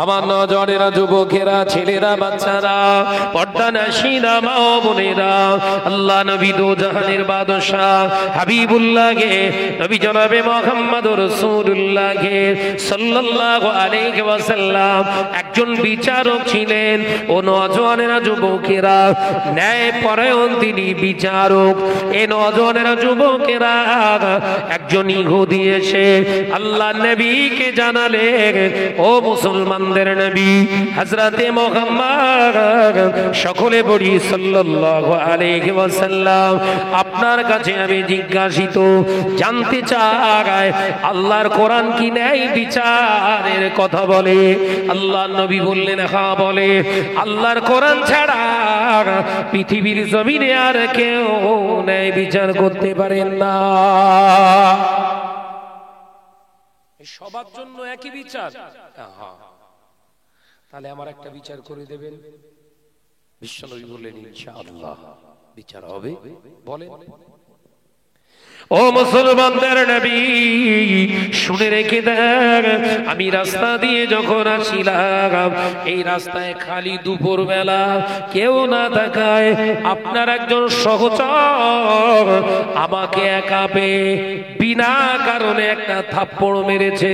আমার নজরেরা, যুবকেরা, ছেলেরা, বাচ্চারা, পর্দানাশীরা, মা ও বোনেরা, আল্লাহ নবী দো জাহানের বাদশাহ হাবিবুল্লাহকে, নবী জনাবে মুহাম্মদুর রাসূলুল্লাহকে সাল্লাল্লাহু আলাইহি ওয়াসাল্লাম একজন বিচারক ছিলেন। ও নজরেরা, যুবকেরা, ন্যায়পরায়ণ তিনি বিচারক। এ নজরেরা, যুবকেরা, একজন ইহুদি এসে আল্লাহ নবীকে জানালেন, ও মুসলমান নবী হযরতে মুহাম্মদ, সকলে বলি সাল্লাল্লাহু আলাইহি ওয়াসাল্লাম, আপনার কাছে আমি জিজ্ঞাসিত জানতে চাই, আল্লাহর কোরআন কি ন্যায় বিচারের কথা বলে? আল্লাহর নবী বললেন, হ্যাঁ বলে। আল্লাহর কোরআন ছাড়া পৃথিবীর জমিনে আর কেউ ন্যায় বিচার করতে পারেন না। সবার জন্য একই বিচার? তাহলে আমার একটা বিচার করে দেবেন? বিশ্বনবী বললেন, ইনশাআল্লাহ বিচার হবে। বলেন। ও মুসলমানদের নবী, শুনে রেখে দেন, আমি রাস্তা দিয়ে যখন আসিলাম, এই রাস্তায় খালি দুপুর বেলা কেউ না থাকায় আপনার একজন সহচর আমাকে একা পেয়ে বিনা কারণে একটা থাপ্পড় মেরেছে।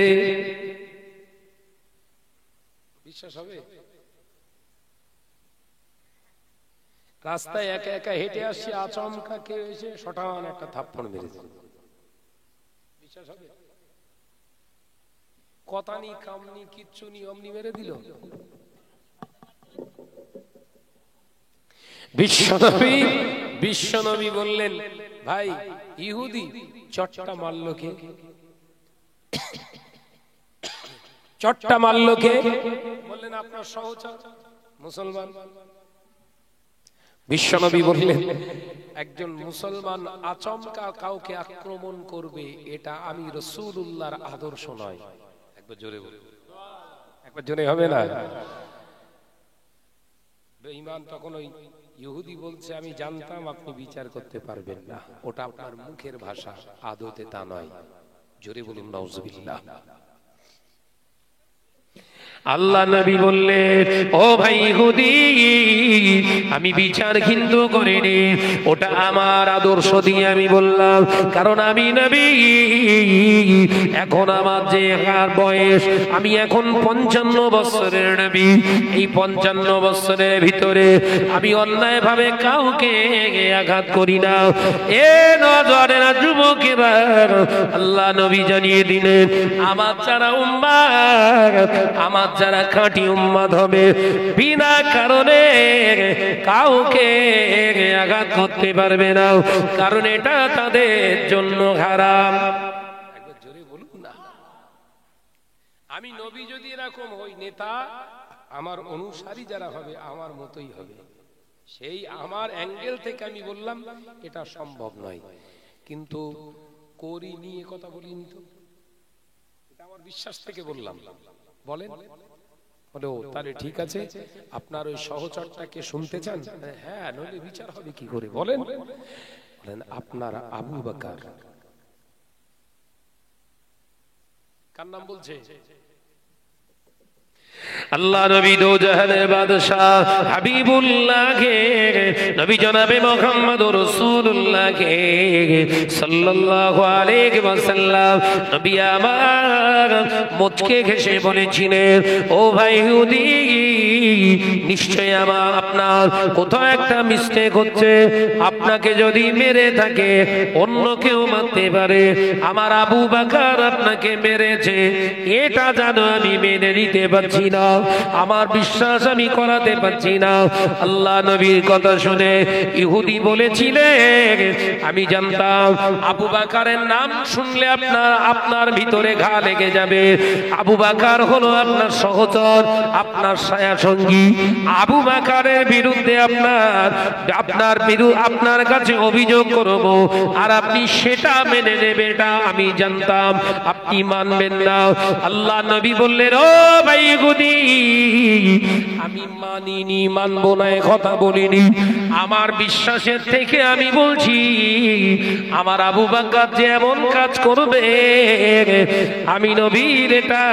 বিশ্বাস হবে? রাস্তায় একা একা হেঁটে আসছি, আচমকা কেউ এসে শটান একটা থাপ্পড় মেরেছে। বিশ্বাস হবে? কথা নি, কাম নি, কিচ্ছু নি, অমনি মেরে দিল। বিশ্বনবী বললেন, ভাই ইহুদি চটটা মারলো কে? চটটা মারলো কে? বললেন, আপনার সহচর মুসলমান। বিশ্বনবী বললেন, একজন মুসলমান আচমকা কাউকে আক্রমণ করবে, এটা আমি রাসূলুল্লাহর আদর্শ নয়। একবার জোরে বলুন। একবার জোরে হবে না? বেঈমান তখন ওই ইহুদি বলছে, আমি জানতাম আপনি বিচার করতে পারবেন না, ওটা আপনার মুখের ভাষা, আদতে তা নয়। জোরে বলুন নাউজুবিল্লাহ। আল্লাহ নবী বললেন, ও ভাই ইহুদি, আমি বিচার কিন্তু করিনি, ওটা আমার আদর্শ দিয়ে আমি বললাম। কারণ আমি নবী, এখন আমার যে বয়স, আমি এখন 55 বছরের নবী। এই 55 বছরের ভিতরে আমি অন্যায় ভাবে কাউকে আঘাত করি না। এ নজরেরা, যুবকেরা, আল্লাহ নবী জানিয়ে দিলেন, আমার যারা উম্মাত, আমার যারা খাঁটি উম্মত হবে, বিনা কারণে কাউকে আঘাত করতে পারবে না, কারণ এটা তাদের জন্য হারাম। একবার জোরে বলুন না। আমি নবী যদি এরকম হই, নেতা, আমার অনুসারী যারা হবে আমার মতোই হবে। সেই আমার অ্যাঙ্গেল থেকে আমি বললাম এটা সম্ভব নয়, কিন্তু করি নিয়ে কথা বলিনি তো, এটা আমার বিশ্বাস থেকে বললাম। বলেন। বলো, তাহলে ঠিক আছে, আপনার ওই সহচরটাকে শুনতে চান? হ্যাঁ, নইলে বিচার হবে কি করে? বলেন। বলেন, আপনার আবু বকর। কার নাম বলছে? আল্লাহ নবী দো জাহানের বাদশাহ হাবিবুল্লাহকে, নবী জনাবে মুহাম্মদুর রাসূলুল্লাহকে সাল্লাল্লাহু আলাইহি ওয়াসাল্লাম, নবী আমার মুচকে হেসে বলেছিলেন, ও ভাই ইহুদি, নিশ্চয় আপনার কোথাও একটা মিস্টেক হচ্ছে। আপনাকে যদি মেরে থাকে, অন্য কেউ মারতে পারে, আমার আবু বকর আপনাকে মেরেছে, এটা জানো আমি মেনে নিতে পারছি না, আমার বিশ্বাস আমি করাতে পারছি না। আল্লাহ নবীর কথা শুনে ইহুদি বলেছিলেন, আমি জানতাম আবু বকরের নাম শুনলে আপনার ভিতরে ঘা লেগে যাবে। আবু বকর হলো আপনার সহচর, আপনার ছায়া সঙ্গী। আবু বকরের বিরুদ্ধে আপনার কাছে অভিযোগ করব, আর আপনি সেটা মেনে নেবেন, এটা আমি জানতাম, আপনি মানবেন না। আল্লাহ নবী বললেন, ও ভাই ইহুদি আমি মানিনি, মানবো না এ কথা বলিনি। আমার বিশ্বাসের থেকে আমি বলছি আমার আবু বকর যে এমন কাজ করবে আমি নবীর এটা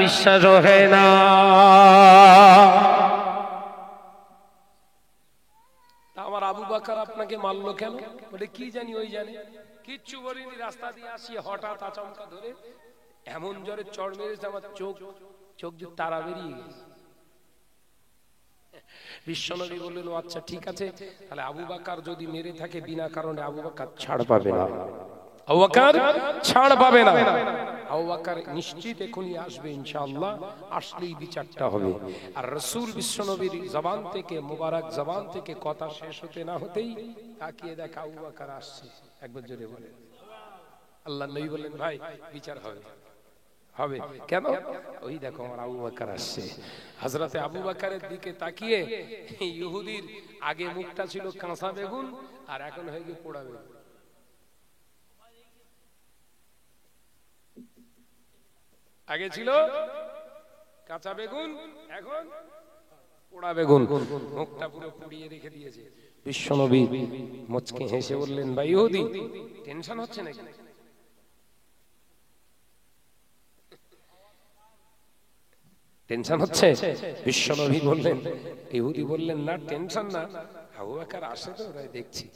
বিশ্বাস হয় না। আমার আবু বকর আপনাকে মারলো কেন? বলে কি জানি, ওই জানে, কিচ্ছু বলিনি। রাস্তা দিয়ে আসি হঠাৎ আচমকা ধরে এমন জোরে চড় মেরেছে আমার চোখ যে তারা বেরিয়ে গেছে। বিশ্বনবী বললেন আচ্ছা ঠিক আছে, তাহলে আবু বকর যদি মেরে থাকে বিনা কারণে আবু বকর ছাড় পাবে না, আবু বকর ছাড় পাবে না। আবু বকর নিশ্চিত এখনই আসবে ইনশাআল্লাহ, আসলেই বিচারটা হবে। আর রাসূল বিশ্বনবীর জবান থেকে, মুবারক জবান থেকে কথা শেষ হতে না হতেই তাকিয়ে দেখা আবু বকর আসছে। একবার জোরে বলেন আল্লাহর নবী বললেন ভাই বিচার হবে। হবে কেন? ওই দেখো আমার আবু বকর আসছে। হযরতে আবু বকরের দিকে তাকিয়ে ইহুদির আগে মুখটা ছিল কাঁচা বেগুন আর এখন হয়ে গিয়ে পোড়া বেগুন। আগে ছিল কাঁচা বেগুন, এখন পোড়া বেগুন, মুখটা পুরো পুড়িয়ে রেখে দিয়েছে। বিশ্বনবী মুচকি হেসে বললেন ভাই ইহুদি টেনশন হচ্ছে নাকি? টেনশন হচ্ছে? বিশ্বনবী বললেন, ইহুদি বললেন না টেনশন না, আবু বকর আসে তো তাই দেখছি।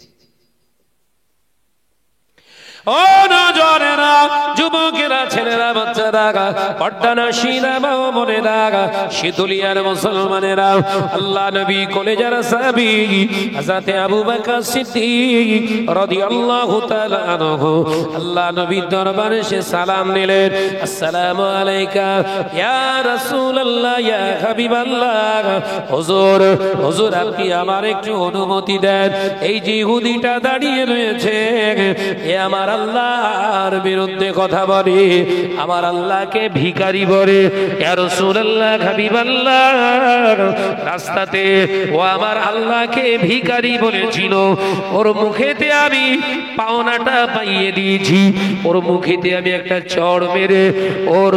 ও নজরেরা, যুবকেরা, ছেলেরা, বাচ্চারা, পর্দানশীলা মা ও বোনেরা, শীতলিয়ার মুসলমানেরা, আল্লাহ নবী কলেজার সাহাবী হযরতে আবু বকর সিদ্দিক রাদিয়াল্লাহু তাআলা আনহু আল্লাহ নবীর দরবারে এসে সালাম নিলেন। আসসালামু আলাইকা ইয়া রাসূলুল্লাহ, ইয়া হাবিবাল্লাহ। হুজুর, হুজুর আপনি আমার একটু অনুমতি দেন, এই যে ইহুদিটা দাঁড়িয়ে রয়েছে এ আমার আল্লাহর বিরুদ্ধে কথা বলে, আমার আল্লাহকে ভিখারি বলে। ইয়া রাসূলুল্লাহ, হাবিবাল্লাহ, রাস্তাতে ও আমার আল্লাহকে ভিখারি বলেছিল, ওর মুখেতে আমি পাওনাটা পাইয়ে দিয়েছি, ওর মুখেতে আমি একটা চড় মেরে ওর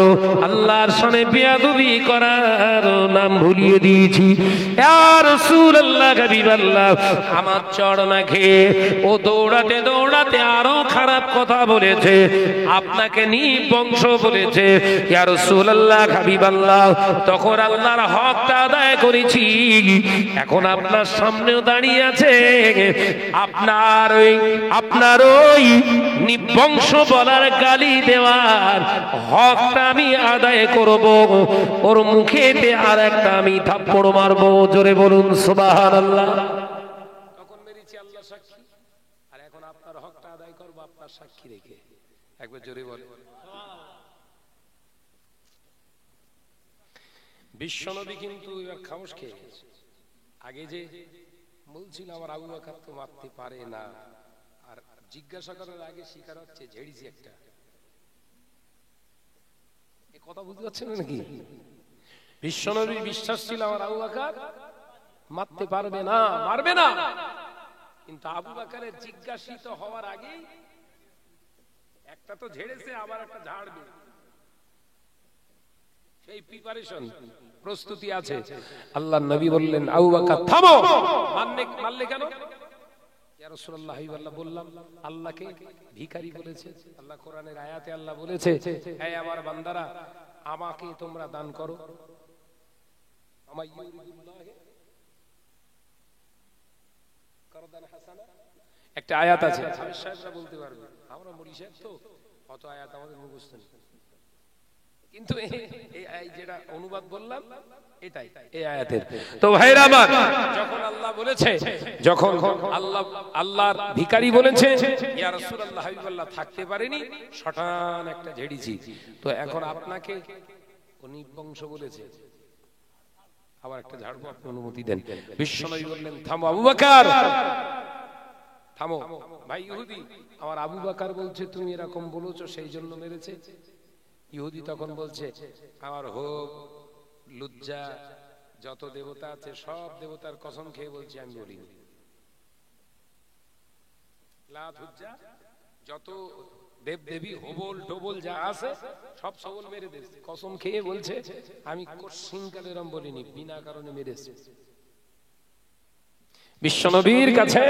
আল্লাহর সামনে বেয়াদবি করার নাম ভুলিয়ে দিয়েছি। ইয়া রাসূলুল্লাহ, হাবিবাল্লাহ, আমার চড় না খেয়ে ও দৌড়াতে দৌড়াতে আরো খারাপ কথা বলেছে, আপনাকে নিবংশ বলেছে। ইয়া রাসূলুল্লাহ, হাবিবাল্লাহ, তখন আল্লাহর হকটা আদায় করেছি, এখন আপনার সামনেও দাঁড়িয়ে আছে, আপনার ওই নিবংশ বলার গালি দেওয়ার হকটা আমি আদায় করব, ওর মুখেতে আর একটা আমি থাপ্পড় মারবো। জোরে বলুন সুবহানাল্লাহ। তখন মেরেছি আল্লাহ সাক্ষী, আর এখন আপনার হকটা আদায় করব আপনার সাক্ষী রেখে। একবার জোরে বলেন। বিশ্বনবী কিন্তু এবার খামোশ খেয়ে গেছে। আগে যে বলছিল আমার আবু বকর তো মারতে পারে না, আর জিজ্ঞাসা করার আগে স্বীকার হচ্ছে ঝেড়িছি একটা। এই কথা বুঝতে পারছেন নাকি? বিশ্বনবীর বিশ্বাস ছিল আমার আবু বকর মারতে পারবে না, মারবে না, কিন্তু আবু বকরের জিজ্ঞাসিত হওয়ার আগেই একটা তো ঝেড়েছে, আবার একটা ঝাড়বে, সেই প্রিপারেশন, প্রস্তুতি আছে। আল্লাহর নবী বললেন আবু বকর থামো। মারলে কেন? ইয়া রাসূলুল্লাহ, হাবিবাল্লাহ, বললাম আল্লাহকে ভিখারি বলেছে। আল্লাহ কোরআনের আয়াতে আল্লাহ বলেছে, হে আমার বান্দারা আমাকে তোমরা দান করো, একটা আয়াত আছে, হাফেজ সাহেবরা বলতে পারবে, আমরা মুড়ি সাহেব তো অত আয়াত আমাদের মুখস্থ নেই, কিন্তু এই যেটা অনুবাদ বললাম এটাই এই আয়াতের। তো ভাইরা আমার, যখন আল্লাহ বলেছে, যখন আল্লাহর ভিখারি বলেছে ইয়া রাসূলুল্লাহ, হাবিবাল্লাহ থাকতে পারেনি, শটান একটা ঝেড়িছি, তো এখন আপনাকে নিবংশ বলেছে, আবার একটা ঝাড়বো, আপনি অনুমতি দেন। বিশ্বনবী বললেন থামো আবু বকর, থামো। ভাই ইহুদি, আমার আবু বকর বলছে তুমি এরকম বলেছো সেই জন্য মেরেছে। ইহুদি তখন বলছে আমার হোক লজ্জা, যত দেবতা আছে সব দেবতার কসম খেয়ে বলছি আমি বলিনি। লাত হুজ্জা যত দেব দেবী হবল টবল যা আছে সব সবল মেরে দিয়েছে, কসম খেয়ে বলছে আমি কোশ্চিনকালে এরম বলিনি, বিনা কারণে মেরেছে। বিশ্বনবীর কাছে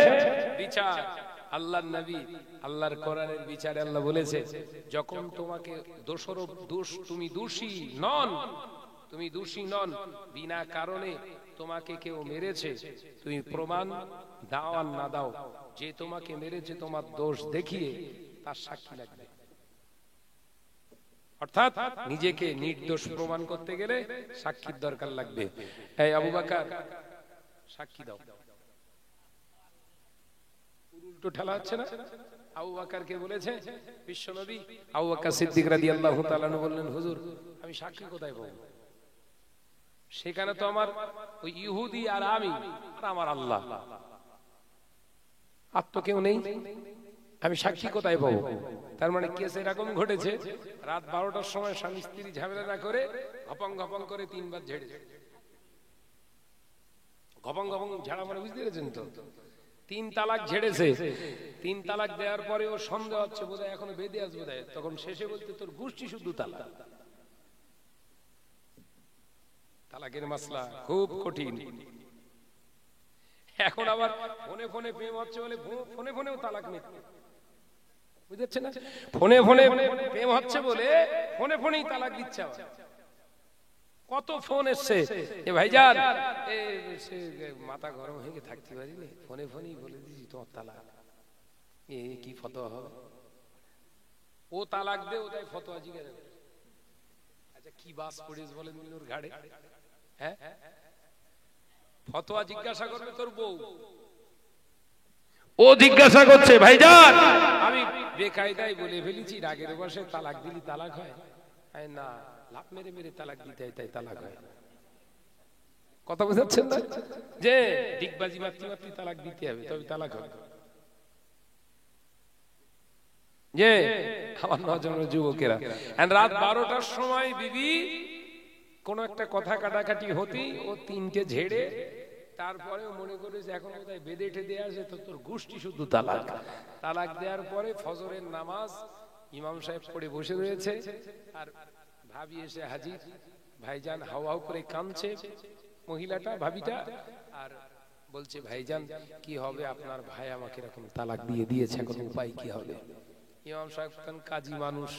বিচার, আল্লাহর নবী, আল্লাহর কোরআনের বিচারে আল্লাহ বলেছে যখন তোমাকে দোষারোপ দোষ, তুমি দোষী নন, তুমি দোষী নন, বিনা কারণে তোমাকে কেউ মেরেছে, তুমি প্রমাণ দাও আর না দাও, যে তোমাকে মেরেছে তোমার দোষ দেখিয়ে তার সাক্ষী লাগবে। অর্থাৎ নিজেকে নির্দোষ প্রমাণ করতে গেলে সাক্ষীর দরকার লাগবে। এই আবু বকর সাক্ষী দাও। উল্টো ঠেলা হচ্ছে না? আবু বকরকে বলেছে বিশ্বনবী, আবু বকর সিদ্দিক রাদিয়াল্লাহু তাআলা বললেন হুজুর আমি সাক্ষী কোথায় পাবো? সেখানে তো আমার ওই ইহুদি আর আমি আর আমার আল্লাহ, আর তো কেউ নেই, আমি সাক্ষী কোথায় পাবো? তার মানে কেস এরকম ঘটেছে, রাত 12টার সময় স্বামী স্ত্রী ঝামেলা না করে ঘপং ঘপং করে 3 বার ঝেড়েছে। ঘপং ঘপং ঝাড়া মানে বুঝতে পেরেছেন তো? 3 তালাক ঝেড়েছে। 3 তালাক দেওয়ার পরে ও সন্দেহ হচ্ছে বোধহয় এখনো বেঁধে আসবে বোধহয়, তখন শেষে বলতে তোর গোষ্ঠী শুদ্ধ তালাক। তালাকের মাসলা খুব কঠিন। এখন আবার ফোনে ফোনে প্রেম হচ্ছে বলে ফোনে ফোনেও তালাক নিচ্ছে, বুঝতে না? ফোনে ফোনে প্রেম হচ্ছে বলে ফোনে ফোনেই তালাক দিচ্ছে। কত ফোন এসছে, এ ভাইজান মাথা গরম হয়ে থাকতে পারি না, ফোনে ফোনেই বলে দিছি তোমার তালাক, এ কি ফতোয়া হবে? ও তালাক দে, ও তাই ফতোয়া জিজ্ঞাসা করে। আচ্ছা কি বাস পড়িস বলেন ওর ঘাড়ে? হ্যাঁ, ফতোয়া জিজ্ঞাসা করবে তোর বউ, ও জিজ্ঞাসা করছে ভাইজান আমি বেকায়দায় বলে ফেলেছি, রাগের বশে তালাক দিলি তালাক হয়? না, লাভ মেরে মেরে তালাক দিতে হয় তাই তালাক হয়। কথা বুঝাচ্ছেন না? যে ডিগবাজি মারতে মারতে তালাক দিতে হবে তবে তালাক হবে। যে আমার নজনের যুবকেরা রাত 12টার সময় বিবি কোন একটা কথা কাটাকাটি হতেই ও 3টে ঝেড়ে, তারপরে মনে করে যে এখন কোথায় বেঁধে ঠেদে আসে তো তোর গোষ্ঠী শুদ্ধ তালাক। তালাক দেওয়ার পরে ফজরের নামাজ ইমাম সাহেব পড়ে বসে রয়েছে, আর ভাবি এসে হাজির। ভাইজান হাও হাও করে কাঁদছে মহিলাটা, ভাবিটা, আর বলছে ভাইজান কি হবে, আপনার ভাই আমাকে এরকম তালাক দিয়ে দিয়েছে, এখন উপায় কি হবে? ইমাম সাহেব কাজী মানুষ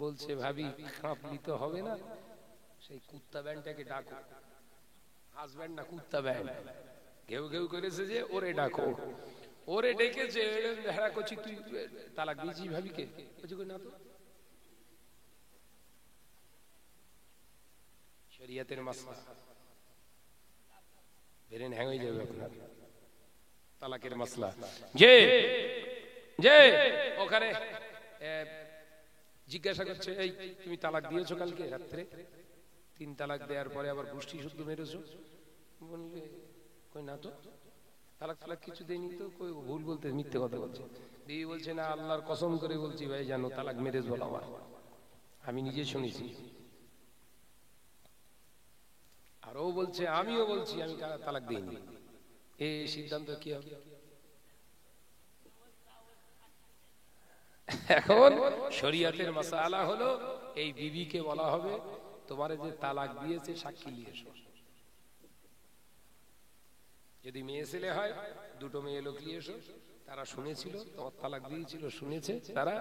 বলছে ভাবি কাঁপলি তো হবে না, সেই কুত্তা ব্যান্ডটাকে ডাকো। হাজব্যান্ড না কুত্তা ব্যান্ড ঘেউ ঘেউ করেছে যে, ওরে ডাকো। ওরে ডেকেছে, হেরা করছি তুই তালাক দিয়েছিস ভাবিকে? বলছি না তো। শরিয়তের মাসলা ব্রেন হ্যাং হয়ে যাবে আপনার। তালাকের মাসলা যে যে ওখানে জিজ্ঞাসা করছে এই তুমি তালাক দিয়েছো কালকে রাত্রে? 3 তালাক দেওয়ার পরে আবার গোষ্ঠী শুদ্ধ মেরেছো? বললে কই না তো, তালাক তালাক কিছু দেয়নি তো। কই ভুল বলতে, মিথ্যে কথা বলছে। বিবি বলছে না আল্লাহর কসম করে বলছি ভাই জানো তালাক মেরেছ বলো আমার, আমি নিজে শুনেছি। আর ও বলছে আমিও বলছি আমি তালাক দিইনি। এই সিদ্ধান্ত কি হবে? এখন শরিয়তের মাসআলা হলো এই বিবিকে বলা হবে তোমারে যে তালাক দিয়েছে সাক্ষী নিয়ে এসো। যদি মেয়ে ছেলে হয় 2টো মেয়ে লোক নিয়ে এসো, তারা শুনেছিল তোমার তালাক দিয়েছিল, শুনেছে, তারা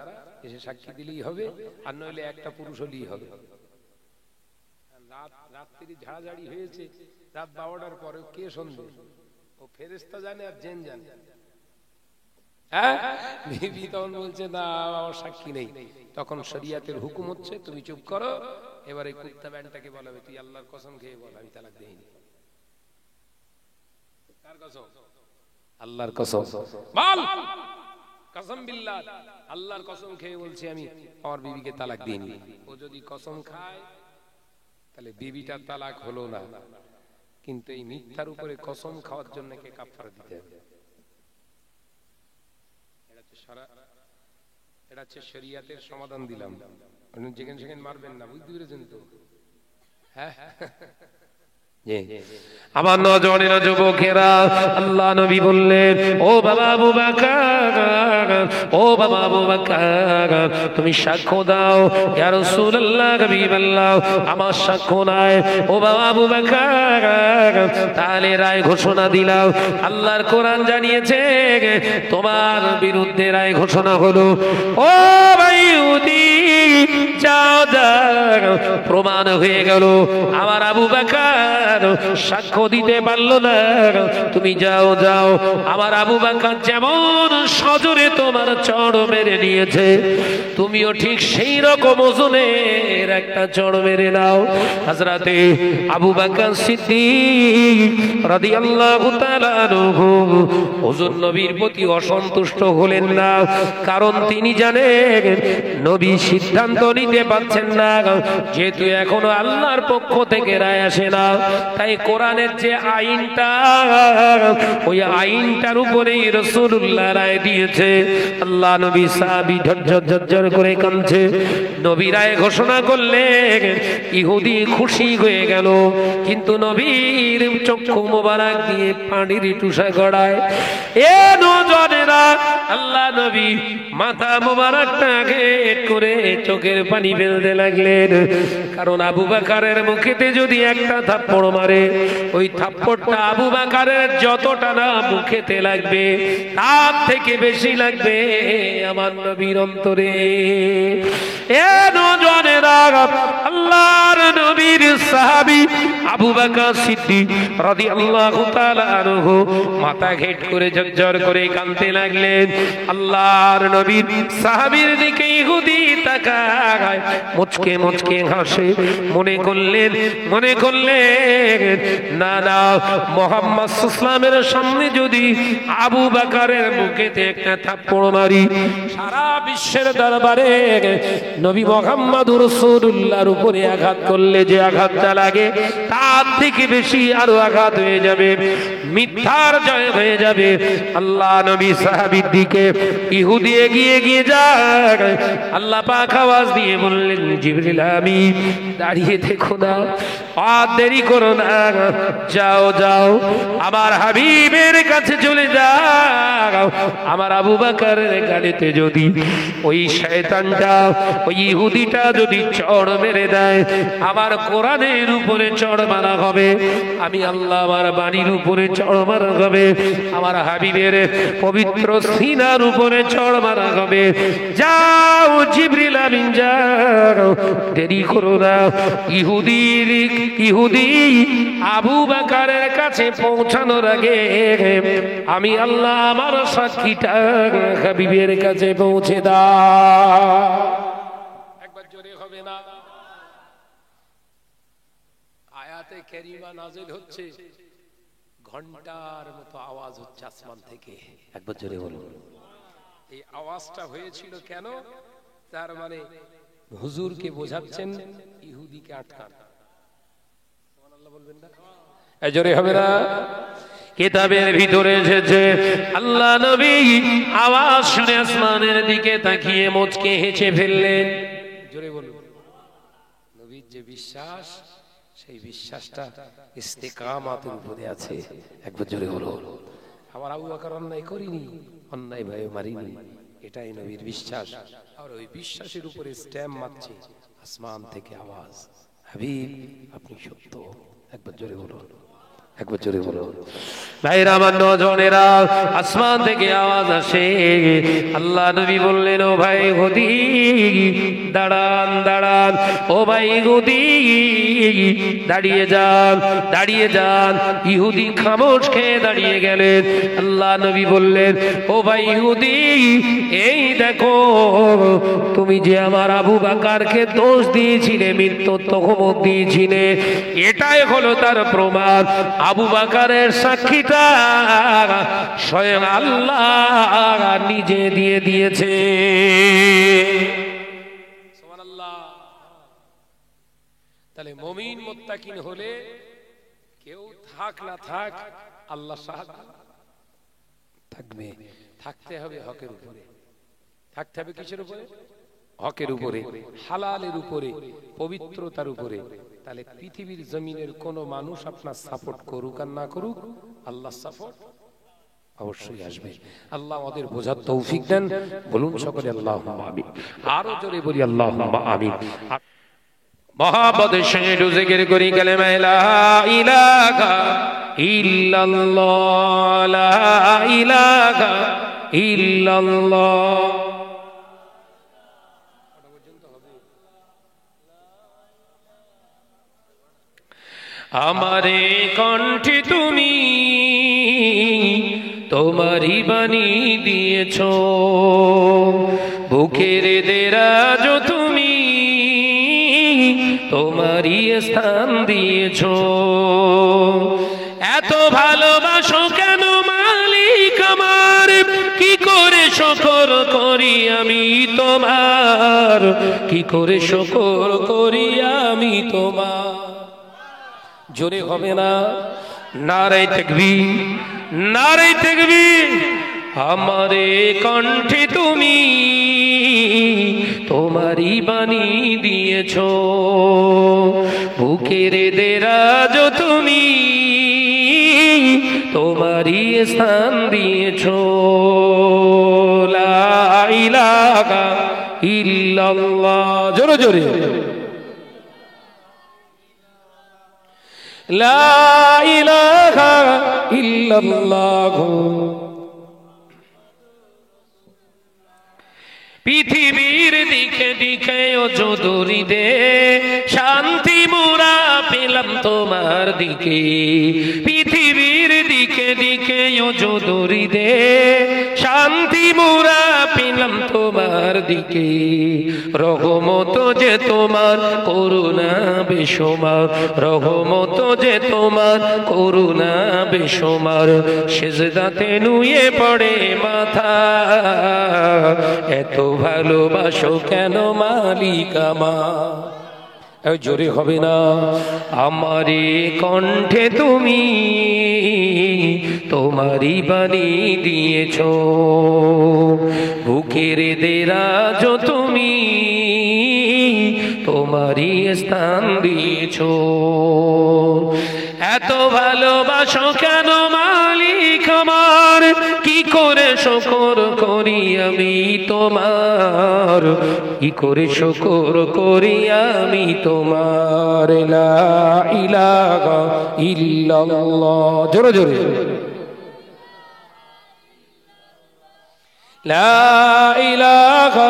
এসে সাক্ষী দিলেই হবে। আর নইলে একটা পুরুষ হলেই হবে। রাত্রি ঝাড়াঝাড়ি হয়েছে, রাত 12টার পরে কে শুনবে? ও ফেরেশতা জানে আর জিন জানে। হ্যাঁ, বিবি তখন বলছে না আমার সাক্ষী নেই। তখন শরিয়তের হুকুম হচ্ছে তুমি চুপ করো। এবারে কুত্তা ব্যান্ডটাকে বলাবে তুই আল্লাহর কসম খেয়ে বল আমি তালাক দেইনি। কার কসম? আল্লাহর কসম বল। কসম বিল্লাহ, আল্লাহর কসম খেয়ে বলছি আমি আমার বিবিকে তালাক দিইনি। ও যদি কসম খায় তাহলে বিবিটার তালাক হলো না, কিন্তু এই মিথ্যার উপরে কসম খাওয়ার জন্য কে কাফারা দিতে হবে। এটা হচ্ছে শরিয়তের সমাধান দিলাম, যেখানে সেখানে মারবেন না, বুঝতে পেরেছেন তো? হ্যাঁ আমার নজরের যুবকেরা, আল্লাহ নবী বললেন, ও বাবা আবু বকর, ও বাবা আবু বকর, তুমি সাক্ষ্য দাও। ইয়া রাসূলুল্লাহ, হাবিবাল্লাহ, আমার সাক্ষ্য নাই। ও বাবা আবু বকর, তাহলে রায় ঘোষণা দিলাম। আল্লাহর কোরআন জানিয়েছে তোমার বিরুদ্ধে রায় ঘোষণা হলো। ও ভাই ইহুদি, যাও যাও, প্রমাণ হয়ে গেল আমার আবু বকর সাক্ষ্য দিতে পারলো না। তুমি যাও যাও, আমার আবু বকর যেমন সজোরে তোমার চড় মেরে নিয়েছে, তুমিও ঠিক সেই রকম ওজনের একটা চড় মেরে নাও। হযরতে আবু বকর সিদ্দিক রাদিয়াল্লাহু তাআলা আনহু হুজুর নবীর প্রতি অসন্তুষ্ট হলেন না, কারণ তিনি জানেন নবী সিদ্ধান্ত নিতে পারছেন না, যেহেতু এখনো আল্লাহর পক্ষ থেকে রায় আসে না। তাই কোরআনের যে আইনটা, ওই আইনটার উপরেই রাসূলুল্লাহ রায় দিয়েছে। আল্লাহ নবী সাহাবী ঝরঝর করে কাঁদছে। নবী রায় ঘোষণা করলেন, ইহুদি খুশি হয়ে গেল, কিন্তু নবীর চক্ষু মোবারক দিয়ে পানির টুসা গড়ায়। এ নজরেরা, আল্লাহ নবী মাথা মোবারকটাকে করে চোখের পানি ফেলতে লাগলেন, কারণ আবু বকরের মুখেতে যদি একটা থাপ্পড় মারে, ওই থাপ্পড়টা আবু বকরের যতটা না মুখেতে লাগবে, তার থেকে বেশি লাগবে আমার নবীর অন্তরে। এ নজরেরা, আল্লাহর নবীর সাহাবী আবু বকর সিদ্দিক রাদিয়াল্লাহু তাআলা আনহু মাথা ঘেট করে ঝরঝর করে কাঁদতে লাগলেন। আল্লাহর নবীর সাহাবীর দিকে ইহুদি তাকায়, মুচকে মুচকে হাসে। মনে করলেন না না, মুহাম্মদ সাল্লাল্লাহু আলাইহি সামনে যদি আবু বকরের মুখেতে একটা থাপ্পড় মারি, সারা বিশ্বের দরবারে নবী মুহাম্মদুর রাসূলুল্লাহর উপরে আঘাত করলে যে আঘাতটা লাগে, তার থেকে বেশি আরো আঘাত হয়ে যাবে, মিথ্যার জয় হয়ে যাবে। আল্লাহ নবী সাহাবীর দিকে ইহুদি এগিয়ে গিয়ে যায়। আল্লাহ পাক আওয়াজ দিয়ে বললেন, জিবরিল আমিন, দাঁড়িয়ে দেখো না, আর দেরি করো না, যাও যাও, আমার হাবিবের কাছে চলে যাও। আমার আবু বকরের গাড়িতে যদি ওই শয়তানটা, ওই ইহুদিটা যদি চড় মেরে দেয়, আমার কোরআনের উপরে চড় মারা হবে, আমি আল্লাহ আমার বাণীর উপরে চড় মারা হবে, আমার হাবিবের পবিত্র সিনার উপরে চড় মারা হবে। যাও জিবরিল আমিন, যাও, দেরি করো না। ইহুদি আবু বকরের কাছে পৌঁছানোর আগে আমি আল্লাহ আমার সাক্ষীটা হাবিবের কাছে পৌঁছে দাও। একবার জোরে হবে না? আয়াতে কারিমা নাযিল হচ্ছে, ঘন্টার মতো আওয়াজ হচ্ছে আসমান থেকে। একবার জোরে বলুন। এই আওয়াজটা হয়েছিল কেন? তার মানে হুজুরকে বোঝাচ্ছেন ইহুদিকে আটকান। সুবহানাল্লাহ বলবেন না? জোরে হবে না? কিতাবের ভিতরে এসেছে, আল্লাহ নবী আওয়াজ শুনে আসমানের দিকে তাকিয়ে মুচকে হেসে ফেললেন। জোরে বলুন। নবীর যে বিশ্বাস, সেই বিশ্বাসটা ইস্তেকামাতের উপরে আছে। একবার জোরে বলুন। আমার আবু বকর অন্যায় করিনি, অন্যায় ভাবে মারিনি, এটাই নবীর বিশ্বাস। আর ওই বিশ্বাসের উপরে স্ট্যাম্প মারছে আসমান থেকে আওয়াজ, হাবিব আপনি সত্য। একবার জোরে বলুন, একবার জোরে বলুন। ভাইরা আমার নজনেরা, আসমান থেকে আওয়াজ আসে। আল্লাহ নবী বললেন, ও ভাই ইহুদি দাঁড়ান দাঁড়ান, ও ভাই ইহুদি দাঁড়িয়ে যান, দাঁড়িয়ে যান। ইহুদি খামোশ খেয়ে দাঁড়িয়ে গেলেন। আল্লাহ নবী বললেন, ও ভাই ইহুদি, এই দেখো, তুমি যে আমার আবু বকরকে দোষ দিয়েছিলে, মৃত্যুর তহমত দিয়েছিলে, এটাই হলো তার প্রমাণ। আবু বকরের সাক্ষীটা স্বয়ং আল্লাহ নিজে দিয়ে দিয়েছে। সুবহানাল্লাহ। তাহলে মুমিন মুত্তাকিন হলে কেউ থাক না থাক, আল্লাহ সাহায্য থাকবে। থাকতে হবে হকের উপরে। থাকতে হবে কিসের উপরে? হকের উপরে, হালালের উপরে, পবিত্রতার উপরে, তাহলে পৃথিবীর জমিনের কোন মানুষ আপনার সাপোর্ট করুক আর না করুক, আল্লাহ সাপোর্ট অবশ্যই আসবে। আল্লাহ আমাদের বোঝার তৌফিক দেন। বলুন সকলে আল্লাহুম্মা আমিন। আরো জোরে বলি আল্লাহুম্মা আমিন। মহাব্বতের সঙ্গে একটু জিকির করি কালেমা লা ইলাহা ইল্লাল্লাহ, লা ইলাহা ইল্লাল্লাহ। আমারে কণ্ঠে তুমি তোমারই বাণী দিয়েছ, বুকের দেরাজ তুমি তোমারই স্থান দিয়েছ। এত ভালোবাসো কেন মালিক আমার, কি করে শুকর করি আমি তোমার, কি করে শুকর করি আমি তোমার। জোরে হবে না? নারে তাকবীর, নারে তাকবীর। আমারে কণ্ঠে তুমি তোমারই বাণী দিয়েছ, বুকের দেরাজ তুমি তোমারই স্থান দিয়েছ। লা ইলাহা ইল্লাল্লাহ, জোরে জোরে। লা ইলাহা ইল্লাল্লাহ। পৃথিবীর দিকে দিকে ও চৌধুরী দে, শান্তি মোরা পেলাম তোমার দিকে। পৃথিবীর দিকে দিকে ও চৌধুরী দে, শান্তি মোরা পেলাম তোমার দিকে। রহমত যে তোমার, করুণা বেসুমার, রহমত যে তোমার, করুণা বেসুমার। সেজদাতে নুয়ে পড়ে মাথা, এত ভালোবাসো কেন মালিক আমার। জোরে হবে না? আমারে কণ্ঠে তুমি তোমারই বাণী দিয়েছ, বুকের দেরাজ তুমি তোমারই স্থান দিয়েছ। এত ভালোবাসো কেন মালিক আমার, কি করে শুকর করি আমি তোমার, কি করে শুকর করি আমি তোমার। লা ইলাহা ইল্লাল্লাহ, জোরে জোরে। লা ইলাহা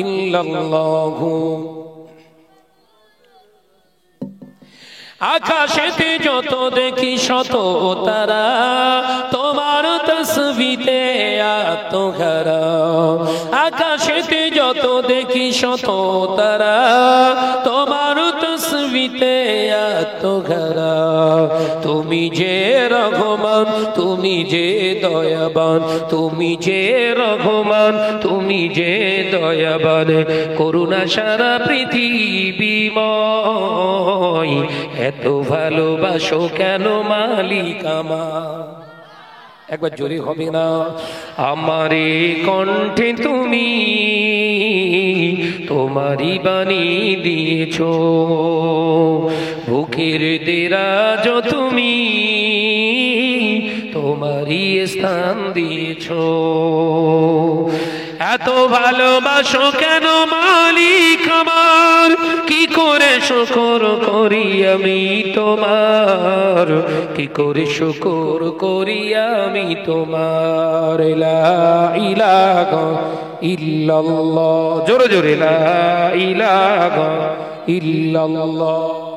ইল্লাল্লাহ। আকাশেতে যত দেখি শত তারা, তোমার তসবিতে আত্মহারা। আকাশেতে যত দেখি শত তারা, তোমার তসবিতে আত্মহারা। তুমি যে রহমান, তুমি যে দয়াবান, তুমি যে রহমান, তুমি যে দয়াবান। করুণা সারা পৃথিবীময়, এত ভালোবাসো কেন মালিক আমার। একবার জোরে হবে না? আমারে কণ্ঠে তুমি তোমারই বাণী দিয়েছ, বুকের দেরাজ তুমি তোমারই স্থান দিয়েছ। এত ভালোবাসো কেন মালিক আমার, কি করে শুকর করি আমি তোমার, কি করে শুকর করি আমি তোমার। লা ইলাহা ইল্লাল্লাহ, জোরে জোরে। লা ইলাহা ইল্লাল্লাহ।